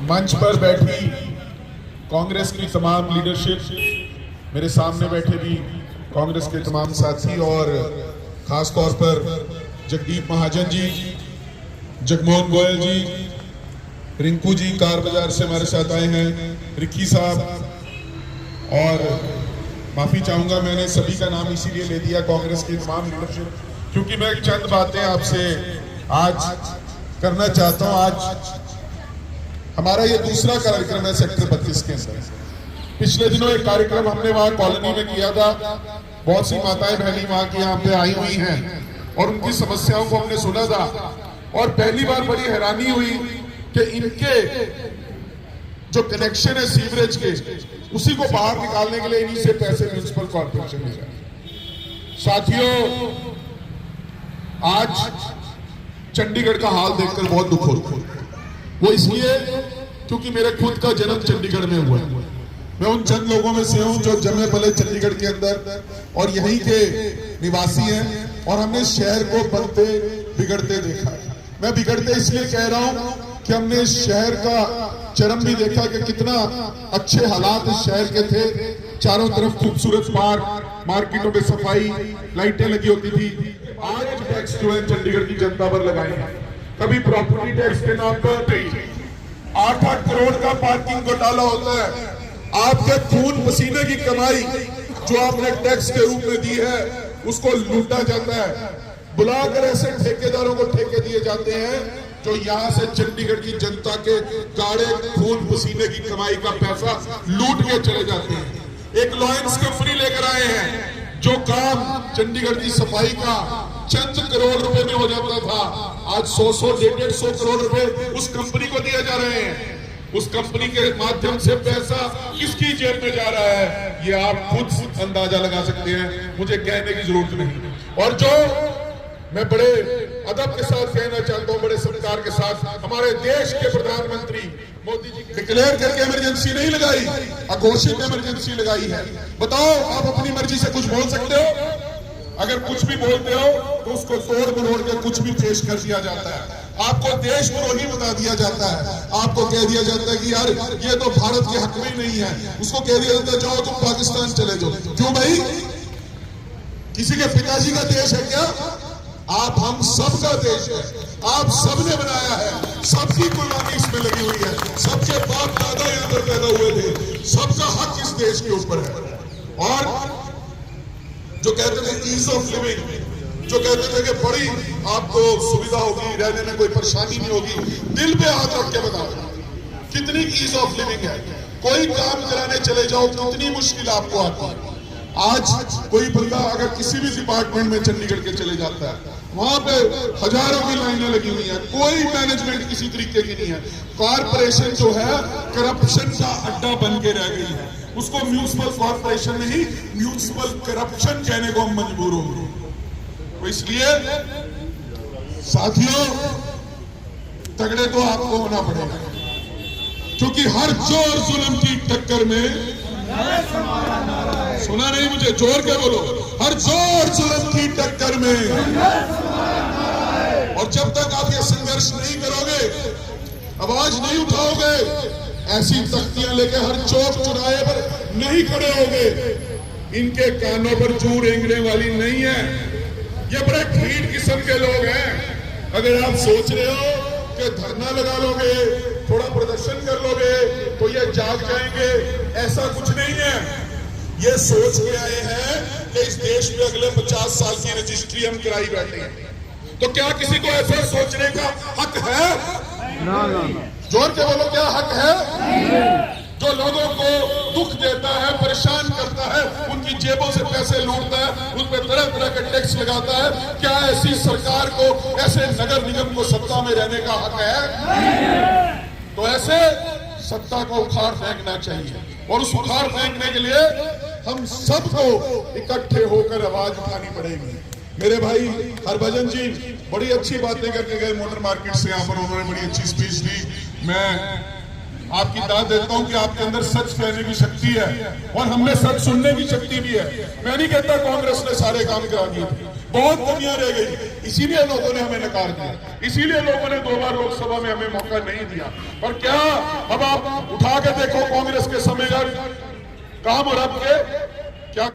मंच पर बैठी कांग्रेस की तमाम लीडरशिप, मेरे सामने बैठे भी कांग्रेस के तमाम साथी और खास तौर पर जगदीप महाजन जी, जगमोहन गोयल जी, रिंकू जी कार बाजार से हमारे साथ आए हैं, रिक्की साहब, और माफी चाहूंगा मैंने सभी का नाम इसीलिए ले दिया कांग्रेस की तमाम लीडरशिप, क्योंकि मैं चंद बातें आपसे आज करना चाहता हूं। आज हमारा ये दूसरा कार्यक्रम है सेक्टर 32 के अंदर। पिछले दिनों एक कार्यक्रम हमने वहां कॉलोनी में किया था। बहुत सी माताएं बहनी वहां की यहाँ पे आई हुई हैं और उनकी समस्याओं को हमने सुना था, और पहली बार बड़ी हैरानी हुई कि इनके जो कनेक्शन है सीवरेज के, उसी को बाहर निकालने के लिए इन्हीं से पैसे म्युनिसिपल कॉर्पोरेशन में जाए। साथियों, आज चंडीगढ़ का हाल देखकर बहुत दुख होता है। वो इसलिए क्योंकि मेरे खुद का जन्म चंडीगढ़ में हुआ है। मैं उन चंद लोगों में से हूं जो जन्मे पले चंडीगढ़ के अंदर और यहीं के निवासी हैं, और हमने शहर को बनते बिगड़ते देखा है। मैं बिगड़ते इसलिए कह रहा हूं कि हमने शहर का चरम भी देखा कि कितना अच्छे हालात इस शहर के थे। चारों तरफ खूबसूरत पार्क, मार्केटों में सफाई, लाइटें लगी होती थी। आज टैक्स जो है चंडीगढ़ की जनता पर लगाए हैं। कभी प्रॉपर्टी टैक्स के नाम पर 8-8 करोड़ का पार्किंग घोटाला होता है। आपके खून पसीने की कमाई जो आपने टैक्स के रूप में दी है, उसको लूटा जाता है। बुलाकर ऐसे ठेकेदारों को ठेके दिए जाते हैं जो यहां से चंडीगढ़ की जनता के गाढ़े खून पसीने की कमाई का पैसा लूट के चले जाते हैं। एक लॉयंस कंपनी लेकर आए हैं जो काम चंडीगढ़ की सफाई का चंद करोड़ रुपए में हो जाता था, आज 100-150 करोड़ रुपए उस कंपनी को दिए जा रहे हैं। उस कंपनी के माध्यम से पैसा किसकी जेब में जा रहा है, ये आप खुद अंदाजा लगा सकते हैं, मुझे कहने की जरूरत नहीं। और जो मैं बड़े अदब के साथ कहना चाहता हूं, बड़े सत्कार के साथ, हमारे देश के प्रधानमंत्री मोदी जी डिक्लेयर करके इमरजेंसी नहीं लगाई, अघोषित इमरजेंसी लगाई है। बताओ, आप अपनी मर्जी से कुछ बोल सकते हो? अगर कुछ भी बोलते हो तो उसको तोड़ मरोड़ के कुछ भी पेश कर दिया जाता है। आपको देशद्रोही बता दिया जाता है। आपको कह दिया जाता है कि यार ये तो भारत के हक में ही नहीं है। उसको कह दिया जाता है जाओ तुम पाकिस्तान चले जाओ। क्यों भाई? किसी के पिताजी का देश है क्या? आप हम सब का देश है। आप सबने बनाया है, सबकी कुर्बानी इसमें लगी हुई है, सबके बाप दादा यहाँ पर पैदा हुए थे, सबका हक इस देश के ऊपर है। और जो कहते थे ईज ऑफ लिविंग, जो कहते थे कि बड़ी आपको सुविधा होगी, रहने में कोई परेशानी नहीं होगी, दिल पे हाथ रख के बताओ कितनी ईज ऑफ लिविंग है। कोई काम कराने चले जाओ कितनी मुश्किल आपको आती है। आज कोई बंदा अगर किसी भी डिपार्टमेंट में चंडीगढ़ के चले जाता है, वहां पे हजारों की लाइनें लगी हुई हैं, कोई मैनेजमेंट किसी तरीके की नहीं है। कॉर्पोरेशन जो है करप्शन का अड्डा बन के रह गई है। उसको म्यूनिसिपल कॉर्पोरेशन नहीं, म्यूनिसिपल करप्शन कहने को हम मजबूर होंगे। तो इसलिए साथियों, तगड़े तो आपको होना पड़ेगा, क्योंकि हर जोर जुल्म की टक्कर में, सुना नहीं मुझे, जोर के बोलो, हर जोर जुल्म की टक्कर में। और जब तक आप ये संघर्ष नहीं करोगे, आवाज नहीं उठाओगे, ऐसी तख्तियां लेके हर चौक चौराहे पर नहीं खड़े होगे, इनके कानों पर जू रेंगने वाली नहीं है। ये बड़े ढीठ किस्म के लोग हैं। अगर आप सोच रहे हो कि धरना लगा लोगे, थोड़ा प्रदर्शन कर लोगे तो ये जाग जाएंगे, ऐसा कुछ नहीं है। ये सोच के आए हैं कि इस देश में अगले 50 साल की रजिस्ट्री हम कराई बैठे हैं। तो क्या किसी को ऐसा सोचने का हक है? ना। जोर के बोलो, क्या हक है? जो लोगों को दुख देता है, परेशान करता है, उनकी जेबों से पैसे लूटता है, उन पर तरह तरह के टैक्स लगाता है, क्या ऐसी सरकार को, ऐसे नगर निगम को सत्ता में रहने का हक है? तो ऐसे सत्ता को उखाड़ फेंकना चाहिए, और उस उखाड़ फेंकने के लिए हम सबको इकट्ठे होकर आवाज उठानी पड़ेगी। मेरे भाई हरभजन जी बड़ी अच्छी बातें करके गए मोटर मार्केट से, यहाँ पर उन्होंने बड़ी अच्छी स्पीच दी। मैं आपकी दाद देता हूं कि आपके अंदर सच कहने की शक्ति है, और हमें सच सुनने की शक्ति भी है। मैं नहीं कहता कांग्रेस ने सारे काम करा दिए, बहुत कमियां रह गई, इसीलिए लोगों ने हमें नकार दिया, इसीलिए लोगों ने 2 बार लोकसभा में हमें मौका नहीं दिया। पर क्या अब आप उठा के देखो कांग्रेस के समय काम और अब के